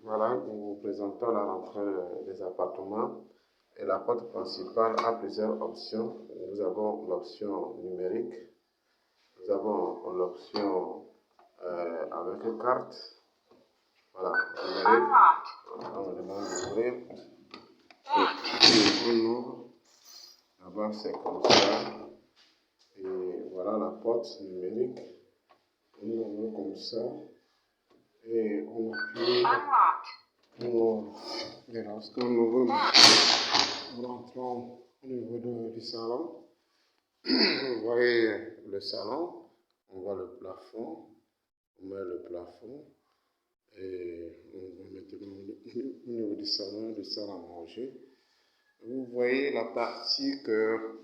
Voilà, nous vous présentons la rentrée des appartements. Et la porte principale a plusieurs options. Nous avons l'option numérique, nous avons l'option avec carte. Voilà, numérique. On demande d'ouvrir. Et on ouvre. Là-bas, c'est comme ça. Et voilà la porte numérique. On ouvre comme ça. Et on appuie. Et lorsqu'on ouvre, nous rentrons au niveau du salon. Vous voyez le salon, on voit le plafond, on met le plafond et on va maintenant au niveau du salon, de salle à manger. Vous voyez la partie que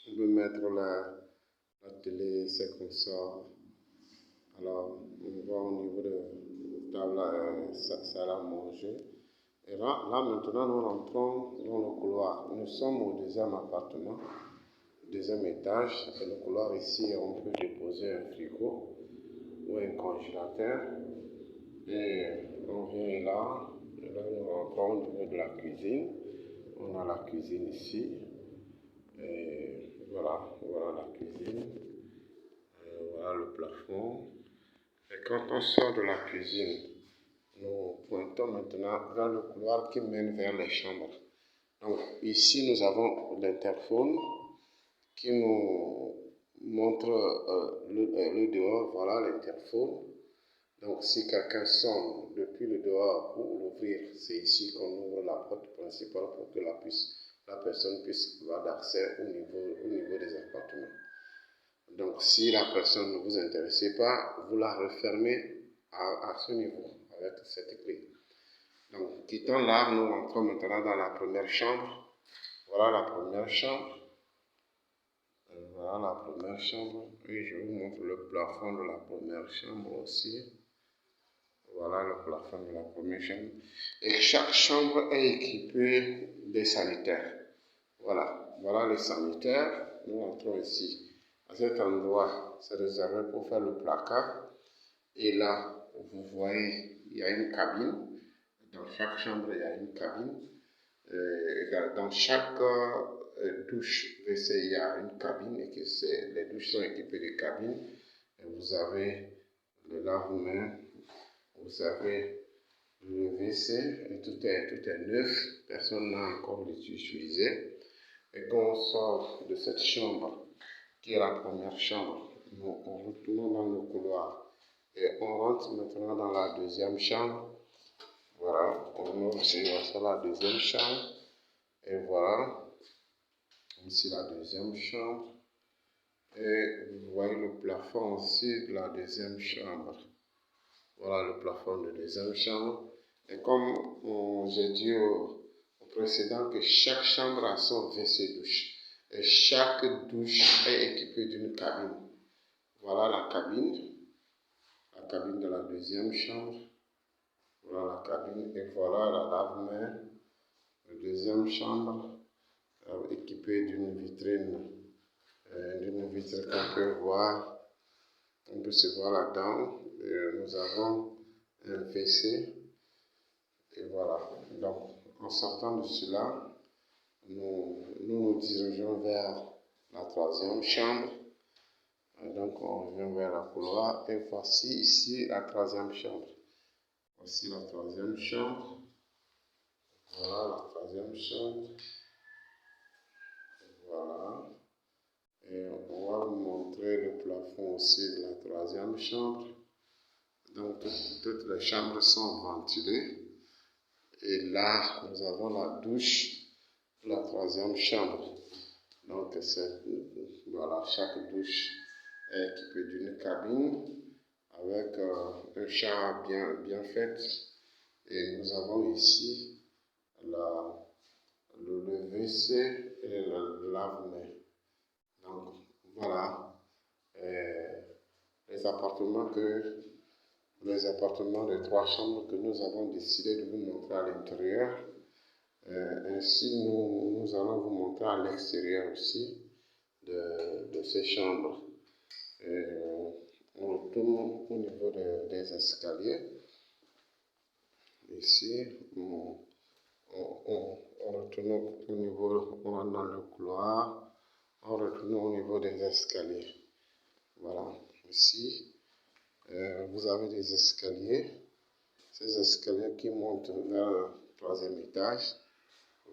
on peut mettre la télé, c'est comme ça. Alors, on va au niveau de table, salle à manger. Et là, maintenant, nous rentrons dans le couloir. Nous sommes au deuxième appartement, deuxième étage. Et le couloir ici, on peut déposer un frigo ou un congélateur. Et on vient là. Et là, nous rentrons au niveau de la cuisine. On a la cuisine ici. Et voilà la cuisine. Voilà le plafond. Et quand on sort de la cuisine, nous pointons maintenant vers le couloir qui mène vers les chambres. Donc ici, nous avons l'interphone qui nous montre le dehors. Voilà l'interphone. Donc si quelqu'un sonne depuis le dehors pour l'ouvrir, c'est ici qu'on ouvre la porte principale pour que la personne puisse avoir accès au niveau des appartements. Donc si la personne ne vous intéresse pas, vous la refermez à ce niveau avec cette clé. Donc, quittant là, nous rentrons maintenant dans la première chambre. Voilà la première chambre. Voilà la première chambre. Et je vous montre le plafond de la première chambre aussi. Voilà le plafond de la première chambre. Et chaque chambre est équipée des sanitaires. Voilà les sanitaires. Nous rentrons ici. À cet endroit, c'est réservé pour faire le placard. Et là, vous voyez, il y a une cabine. Dans chaque chambre, il y a une cabine. Dans chaque douche WC, il y a une cabine et les douches sont équipées de cabines. Et vous avez le lave-mains, vous avez le WC, et tout est neuf. Personne n'a encore utilisé. Et quand on sort de cette chambre, qui est la première chambre, on retourne dans le couloir et on rentre maintenant dans la deuxième chambre. Voilà, on ouvre sur la deuxième chambre et voilà, ici la deuxième chambre et vous voyez le plafond aussi de la deuxième chambre. Voilà le plafond de la deuxième chambre et comme j'ai dit au précédent que chaque chambre a son WC douche. Et chaque douche est équipée d'une cabine. Voilà la cabine de la deuxième chambre. Voilà la cabine et voilà la lave-mains. La deuxième chambre équipée d'une vitrine qu'on peut voir. On peut se voir là-dedans. Nous avons un WC. Et voilà. Donc, en sortant de cela, nous dirigeons vers la troisième chambre. Donc on vient vers la couloir et voici ici la troisième chambre. Voici la troisième chambre. Voilà la troisième chambre. Voilà. Et on va vous montrer le plafond aussi de la troisième chambre. Donc toutes les chambres sont ventilées. Et là, nous avons la douche de la troisième chambre. Donc, voilà, chaque douche est équipée d'une cabine avec un char bien fait. Et nous avons ici le WC et le lave-mains. Donc, voilà les appartements de 3 chambres que nous avons décidé de vous montrer à l'intérieur. Ainsi, nous allons vous montrer à l'extérieur aussi de ces chambres. On retourne au niveau des escaliers. ici, on retourne au niveau, on rentre dans le couloir, on retourne au niveau des escaliers. Voilà, ici, vous avez des escaliers, ces escaliers qui montent vers le 3e étage.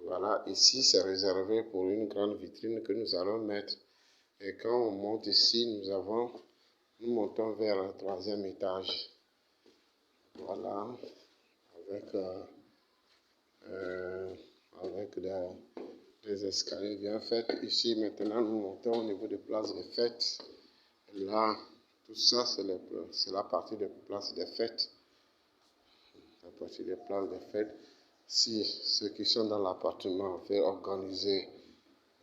Voilà, ici, c'est réservé pour une grande vitrine que nous allons mettre. Et quand on monte ici, nous montons vers le 3e étage. Voilà, avec des escaliers bien faits. Ici, maintenant, nous montons au niveau des places des fêtes. Là, tout ça, c'est la partie des places des fêtes. La partie des places des fêtes. Si ceux qui sont dans l'appartement veulent organiser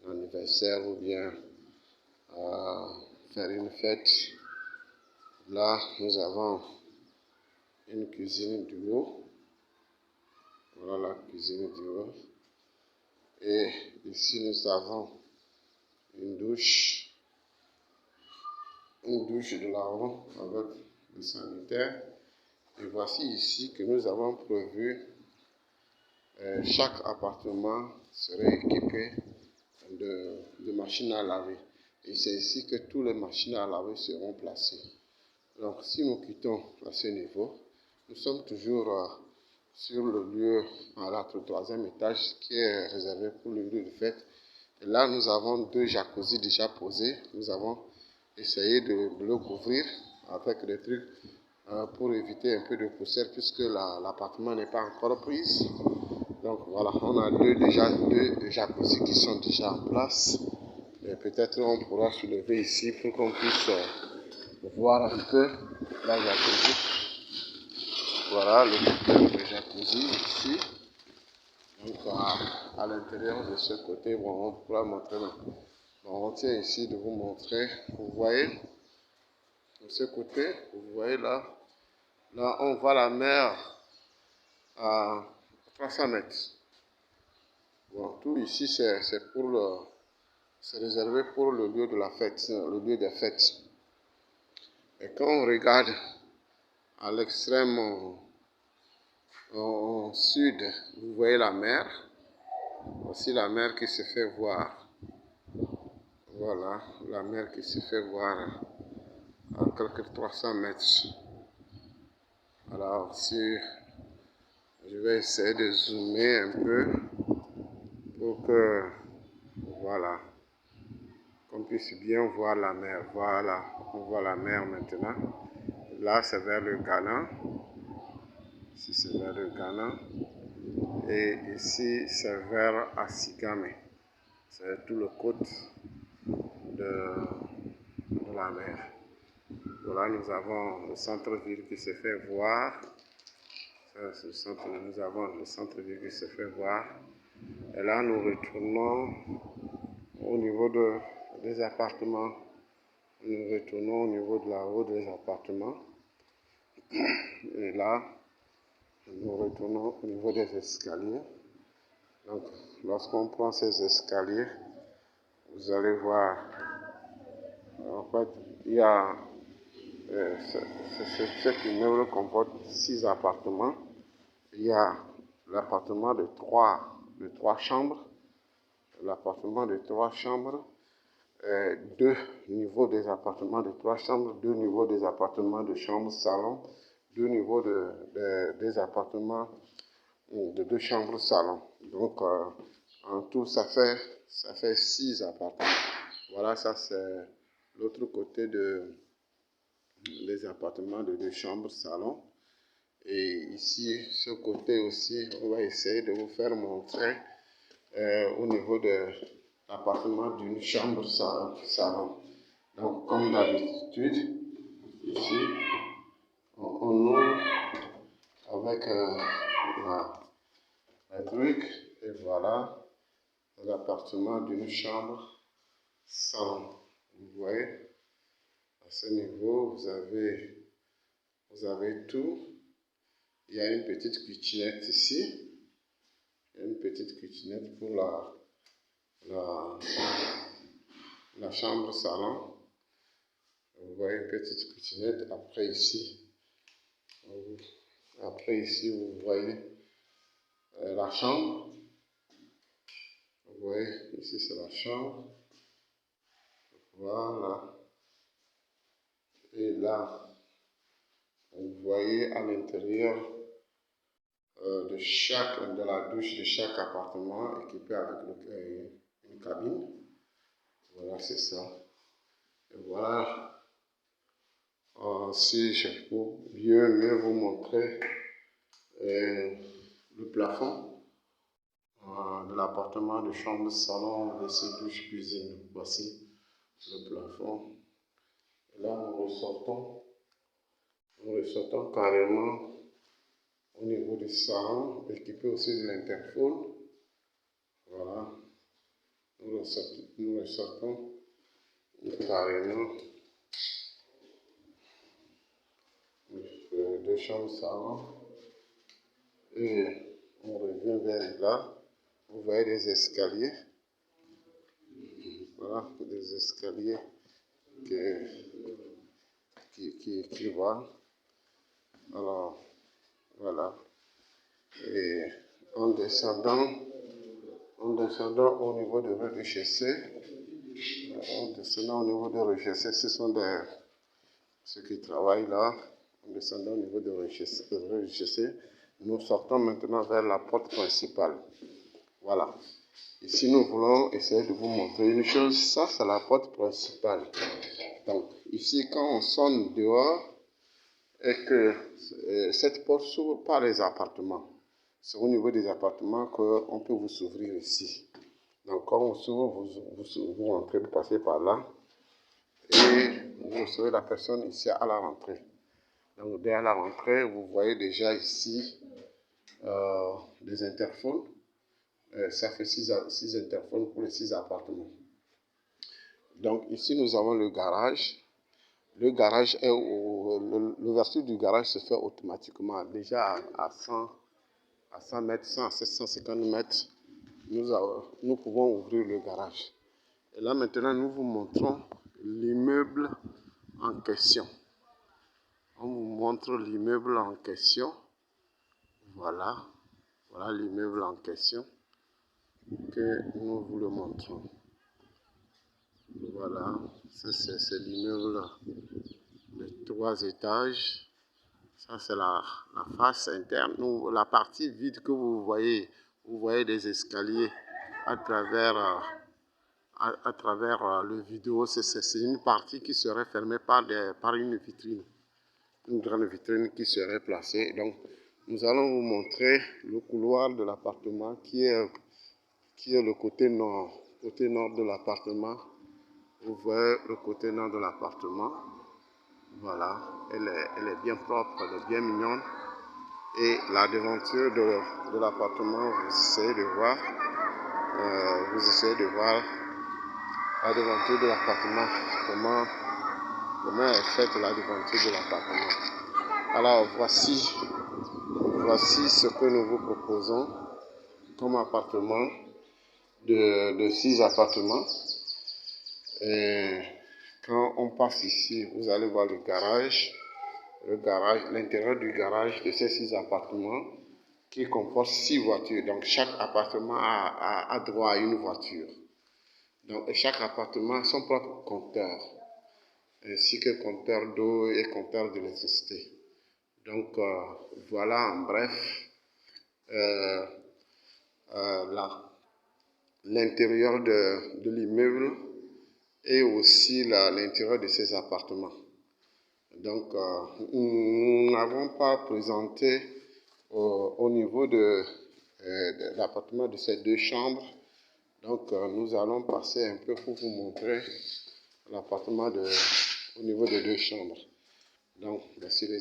un anniversaire ou bien faire une fête, là, nous avons une cuisine du haut. Voilà la cuisine du haut. Et ici, nous avons une douche de là-haut avec le sanitaire. Et voici ici que nous avons prévu, chaque appartement serait équipé de machines à laver. Et c'est ici que toutes les machines à laver seront placées. Donc, si nous quittons à ce niveau, nous sommes toujours sur le lieu à la 3e étage qui est réservé pour le lieu de fête. Et là, nous avons 2 jacuzzis déjà posés. Nous avons essayé de le couvrir avec des trucs pour éviter un peu de poussière puisque l'appartement n'est pas encore pris. Donc voilà, on a deux jacuzzis qui sont déjà en place. Et peut-être on pourra soulever ici pour qu'on puisse voir un peu la jacuzzi. Voilà le jacuzzi ici. Donc à l'intérieur de ce côté, bon, on pourra montrer. Bon, on tient ici de vous montrer. Vous voyez, de ce côté, vous voyez là on voit la mer à 300 mètres. Bon, tout ici c'est réservé pour le lieu de la fête, le lieu des fêtes. Et quand on regarde à l'extrême au sud, vous voyez la mer. Voici la mer qui se fait voir. Voilà, la mer qui se fait voir à quelques 300 mètres. Alors, si je vais essayer de zoomer un peu pour que, voilà, qu'on puisse bien voir la mer. Voilà, on voit la mer maintenant. Là, c'est vers le Ghana. Ici, c'est vers le Ghana. Et ici, c'est vers Asigame. C'est tout le côte de la mer. Voilà, nous avons le centre-ville qui se fait voir. Nous avons le centre-ville qui se fait voir. Et là, nous retournons au niveau des appartements. Nous retournons au niveau de la route des appartements. Et là, nous retournons au niveau des escaliers. Donc, lorsqu'on prend ces escaliers, vous allez voir, en fait, il y a, cet immeuble comporte 6 appartements. Il y a l'appartement de 3 chambres, l'appartement de 3 chambres, 2 niveaux des appartements de 3 chambres, 2 niveaux des appartements de chambre, salon, 2 niveaux des appartements de 2 chambres, salon. Donc, en tout, ça fait 6 appartements. Voilà, ça c'est l'autre côté des appartements de 2 chambres, salon. Et ici, ce côté aussi, on va essayer de vous faire montrer au niveau de l'appartement d'une chambre, salon. Donc, comme d'habitude, ici, on ouvre avec un truc, et voilà l'appartement d'une chambre, salon. Vous voyez, à ce niveau, vous avez tout. Il y a une petite kitchenette ici. Il y a une petite kitchenette pour la chambre salon. Vous voyez une petite kitchenette. Après ici, vous voyez la chambre. Vous voyez, ici c'est la chambre. Voilà. Et là, vous voyez à l'intérieur de la douche de chaque appartement équipé avec une cabine. Voilà, c'est ça. Et voilà. Si je peux mieux vous montrer le plafond de l'appartement de chambre, salon, WC, douche, cuisine. Voici le plafond. Et là, nous ressortons carrément au niveau du salon, équipé aussi de l'interphone. Voilà. Nous ressortons carrément deux chambres salon. Et on revient vers là. Vous voyez des escaliers. Voilà, des escaliers qui vont. Alors, voilà. Et en descendant au niveau du rez-de-chaussée, ce sont ceux qui travaillent là. En descendant au niveau du rez-de-chaussée, nous sortons maintenant vers la porte principale. Voilà. Ici, nous voulons essayer de vous montrer une chose. Ça, c'est la porte principale. Donc, ici, quand on sonne dehors, et que cette porte s'ouvre par les appartements. C'est au niveau des appartements qu'on peut vous s'ouvrir ici. Donc, quand on s'ouvre, vous rentrez, vous passez par là. Et vous recevez la personne ici à la rentrée. Donc, dès à la rentrée, vous voyez déjà ici des interphones. Ça fait 6 interphones pour les 6 appartements. Donc, ici, nous avons le garage. Le garage est l'ouverture du garage se fait automatiquement. Déjà à 100 mètres, 100 à 750 mètres, nous pouvons ouvrir le garage. Et là maintenant, nous vous montrons l'immeuble en question. On vous montre l'immeuble en question. Voilà. Voilà l'immeuble en question que nous vous le montrons. Voilà. C'est l'immeuble de 3 étages. Ça, c'est la face interne. La partie vide que vous voyez des escaliers à travers le vidéo. C'est une partie qui serait fermée par une vitrine. Une grande vitrine qui serait placée. Donc, nous allons vous montrer le couloir de l'appartement qui est le côté nord. Côté nord de l'appartement. Vous voyez le côté nord de l'appartement. Voilà, elle est bien propre, elle est bien mignonne. Et la devanture de l'appartement, vous essayez de voir la devanture de l'appartement, comment est faite la devanture de l'appartement. Alors voici ce que nous vous proposons comme appartement de 6 appartements. Et quand on passe ici, vous allez voir le garage, l'intérieur du garage de ces 6 appartements qui comporte 6 voitures. Donc chaque appartement a droit à une voiture. Donc chaque appartement a son propre compteur, ainsi que compteur d'eau et compteur d'électricité. Donc voilà en bref l'intérieur de l'immeuble et aussi l'intérieur de ces appartements. Donc, nous n'avons pas présenté au niveau de l'appartement de ces 2 chambres. Donc, nous allons passer un peu pour vous montrer l'appartement au niveau de 2 chambres. Donc, voici les